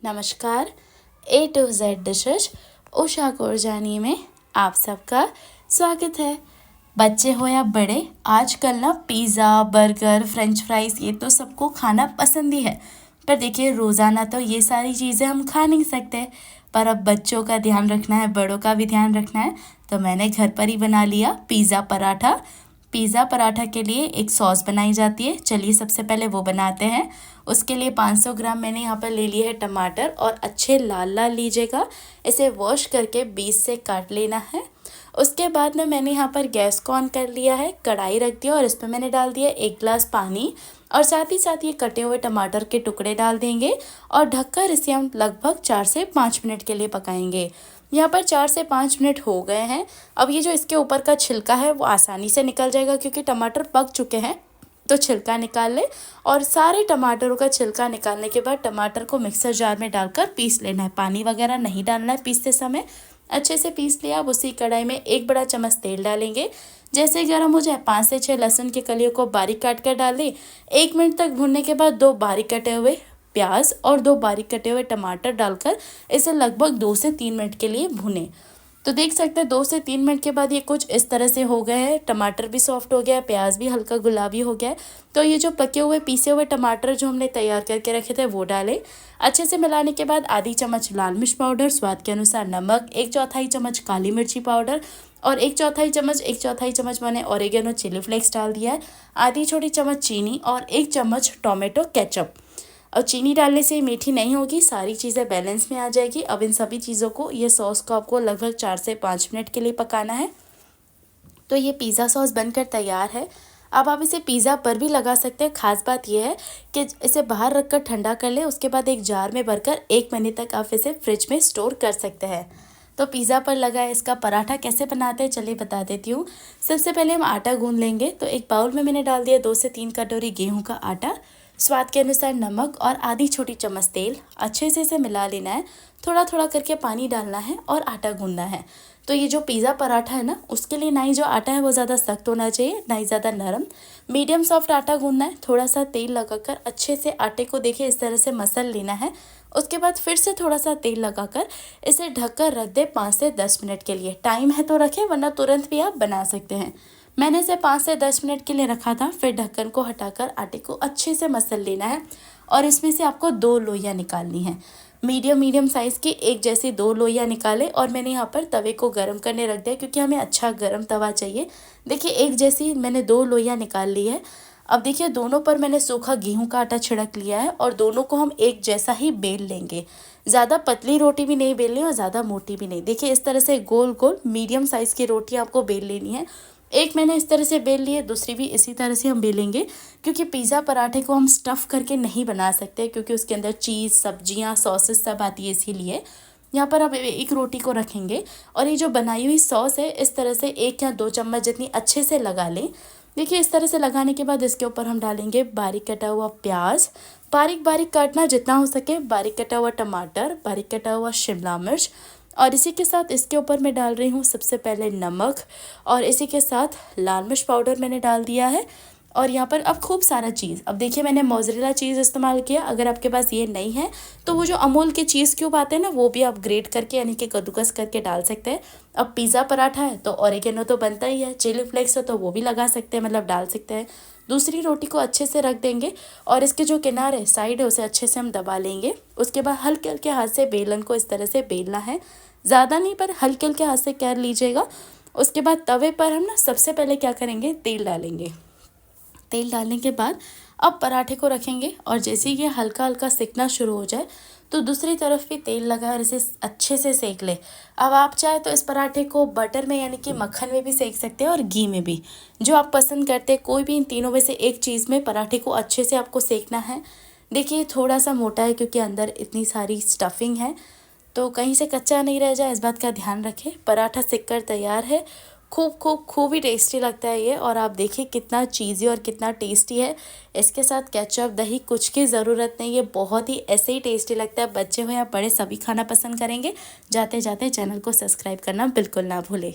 नमस्कार। ए to Z dishes Usha Korjani में आप सबका स्वागत है। बच्चे हो या बड़े, आजकल ना पिज़्ज़ा, बर्गर, फ्रेंच फ्राइज़ ये तो सबको खाना पसंद ही है। पर देखिए, रोज़ाना तो ये सारी चीज़ें हम खा नहीं सकते। पर अब बच्चों का ध्यान रखना है, बड़ों का भी ध्यान रखना है, तो मैंने घर पर ही बना लिया पिज़्ज़ा पराठा। पिज़्ज़ा पराठा के लिए एक सॉस बनाई जाती है। चलिए सबसे पहले वो बनाते हैं। उसके लिए 500 ग्राम मैंने यहाँ पर ले लिए है टमाटर, और अच्छे लाल लाल लीजिएगा। इसे वॉश करके बीच से काट लेना है। उसके बाद में मैंने यहाँ पर गैस को ऑन कर लिया है, कढ़ाई रख दिया और इस पर मैंने डाल दिया 1 गिलास पानी, और साथ ही साथ ये कटे हुए टमाटर के टुकड़े डाल देंगे और ढककर इसे हम लगभग 4 से 5 मिनट के लिए पकाएंगे। यहाँ पर 4 से 5 मिनट हो गए हैं। अब ये जो इसके ऊपर का छिलका है वो आसानी से निकल जाएगा, क्योंकि टमाटर पक चुके हैं। तो छिलका निकाल ले, और सारे टमाटरों का छिलका निकालने के बाद टमाटर को मिक्सर जार में डालकर पीस लेना है। पानी वगैरह नहीं डालना है पीसते समय। अच्छे से पीस लिया। अब उसी कढ़ाई में 1 बड़ा चम्मच तेल डालेंगे। जैसे ही गर्म हो जाए 5 से 6 लहसुन की कलियों को बारीक काट कर डाल दें। 1 मिनट तक भूनने के बाद 2 बारीक कटे हुए प्याज और 2 बारीक कटे हुए टमाटर डालकर इसे लगभग 2 से 3 मिनट के लिए भूनें। तो देख सकते हैं 2 से 3 मिनट के बाद ये कुछ इस तरह से हो गए हैं। टमाटर भी सॉफ्ट हो गया है, प्याज भी हल्का गुलाबी हो गया है। तो ये जो पके हुए पीसे हुए टमाटर जो हमने तैयार करके रखे थे वो डालें। अच्छे से मिलाने के बाद आधी चम्मच लाल मिर्च पाउडर, स्वाद के अनुसार नमक, 1/4 चम्मच काली मिर्ची पाउडर और 1/4 चम्मच मैंने ऑरिगेनो चिली फ्लेक्स डाल दिया है। आधी छोटी चम्मच चीनी और 1 चम्मच टोमेटो केचप। और चीनी डालने से मीठी नहीं होगी, सारी चीज़ें बैलेंस में आ जाएगी। अब इन सभी चीज़ों को, ये सॉस को आपको लगभग 4 से 5 मिनट के लिए पकाना है। तो ये पिज़्ज़ा सॉस बनकर तैयार है। अब आप इसे पिज़्ज़ा पर भी लगा सकते हैं। खास बात यह है कि इसे बाहर रखकर ठंडा कर लें, उसके बाद एक जार में भरकर 1 महीने तक आप इसे फ्रिज में स्टोर कर सकते हैं। तो पिज़्ज़ा पर लगा है। इसका पराठा कैसे बनाते हैं चलिए बता देती हूँ। सबसे पहले हम आटा गूंद लेंगे। तो एक बाउल में मैंने डाल दिया 2 से 3 कटोरी गेहूँ का आटा, स्वाद के अनुसार नमक और आधी छोटी चम्मच तेल। अच्छे से इसे मिला लेना है। थोड़ा थोड़ा करके पानी डालना है और आटा गूंदना है। तो ये जो पिज़्ज़ा पराठा है ना, उसके लिए ना ही जो आटा है वो ज़्यादा सख्त होना चाहिए, ना ही ज़्यादा नरम, मीडियम सॉफ्ट आटा गूंदना है। थोड़ा सा तेल लगाकर अच्छे से आटे को देखिए इस तरह से मसल लेना है। उसके बाद फिर से थोड़ा सा तेल लगाकर इसे ढककर रख दे 5 से 10 मिनट के लिए। टाइम है तो रखें, वरना तुरंत भी आप बना सकते हैं। मैंने इसे 5 से 10 मिनट के लिए रखा था। फिर ढक्कन को हटाकर आटे को अच्छे से मसल लेना है, और इसमें से आपको 2 लोइयाँ निकालनी हैं। मीडियम साइज़ की एक जैसी 2 लोइयाँ निकालें, और मैंने यहाँ पर तवे को गर्म करने रख दिया, क्योंकि हमें अच्छा गर्म तवा चाहिए। देखिए एक जैसी मैंने 2 लोइयाँ निकाल ली है। अब देखिए दोनों पर मैंने सूखा गेहूं का आटा छिड़क लिया है, और दोनों को हम एक जैसा ही बेल लेंगे। ज़्यादा पतली रोटी भी नहीं बेलनी और ज़्यादा मोटी भी नहीं। देखिए इस तरह से गोल गोल मीडियम साइज़ की रोटी आपको बेल लेनी है। एक मैंने इस तरह से बेल ली है, दूसरी भी इसी तरह से हम बेलेंगे, क्योंकि पिज़्ज़ा पराठे को हम स्टफ़ करके नहीं बना सकते, क्योंकि उसके अंदर चीज़, सब्जियां, सॉसेस सब आती है। इसीलिए यहाँ पर अब एक रोटी को रखेंगे, और ये जो बनाई हुई सॉस है इस तरह से 1 या 2 चम्मच जितनी अच्छे से लगा लें। देखिए इस तरह से लगाने के बाद इसके ऊपर हम डालेंगे बारीक कटा हुआ प्याज, बारीक बारीक काटना जितना हो सके, बारीक कटा हुआ टमाटर, बारीक कटा हुआ शिमला मिर्च, और इसी के साथ इसके ऊपर मैं डाल रही हूँ सबसे पहले नमक, और इसी के साथ लाल मिर्च पाउडर मैंने डाल दिया है। और यहाँ पर अब खूब सारा चीज़, अब देखिए मैंने मोज़रेला चीज़ इस्तेमाल किया। अगर आपके पास ये नहीं है तो वो जो अमूल के चीज़ क्यूब आते हैं ना, वो भी आप ग्रेट करके यानी कि कद्दूकस करके डाल सकते हैं। अब पिज़्ज़ा पराठा है तो ऑरिगेनो तो बनता ही है, चिली फ्लेक्स है तो वो भी लगा सकते हैं, मतलब डाल सकते हैं। दूसरी रोटी को अच्छे से रख देंगे, और इसके जो किनारे साइड है उसे अच्छे से हम दबा लेंगे। उसके बाद हल्के हल्के हाथ से बेलन को इस तरह से बेलना है, ज़्यादा नहीं पर हल्के हल्के हाथ से कर लीजिएगा। उसके बाद तवे पर हम ना सबसे पहले क्या करेंगे, तेल डालेंगे। तेल डालने के बाद अब पराठे को रखेंगे, और जैसे ही ये हल्का हल्का सिकना शुरू हो जाए तो दूसरी तरफ भी तेल लगा और इसे अच्छे से सेक ले। अब आप चाहे तो इस पराठे को बटर में यानी कि मक्खन में भी सेक सकते हैं, और घी में भी, जो आप पसंद करते हैं। कोई भी इन तीनों में से एक चीज़ में पराठे को अच्छे से आपको सेकना है। देखिए थोड़ा सा मोटा है, क्योंकि अंदर इतनी सारी स्टफिंग है, तो कहीं से कच्चा नहीं रह जाए, इस बात का ध्यान रखें। पराठा सिक कर तैयार है। खूब ही टेस्टी लगता है ये, और आप देखिए कितना चीज़ी और कितना टेस्टी है। इसके साथ केचप, दही कुछ की ज़रूरत नहीं, ये बहुत ही ऐसे ही टेस्टी लगता है। बच्चे हो या बड़े सभी खाना पसंद करेंगे। जाते जाते चैनल को सब्सक्राइब करना बिल्कुल ना भूलें।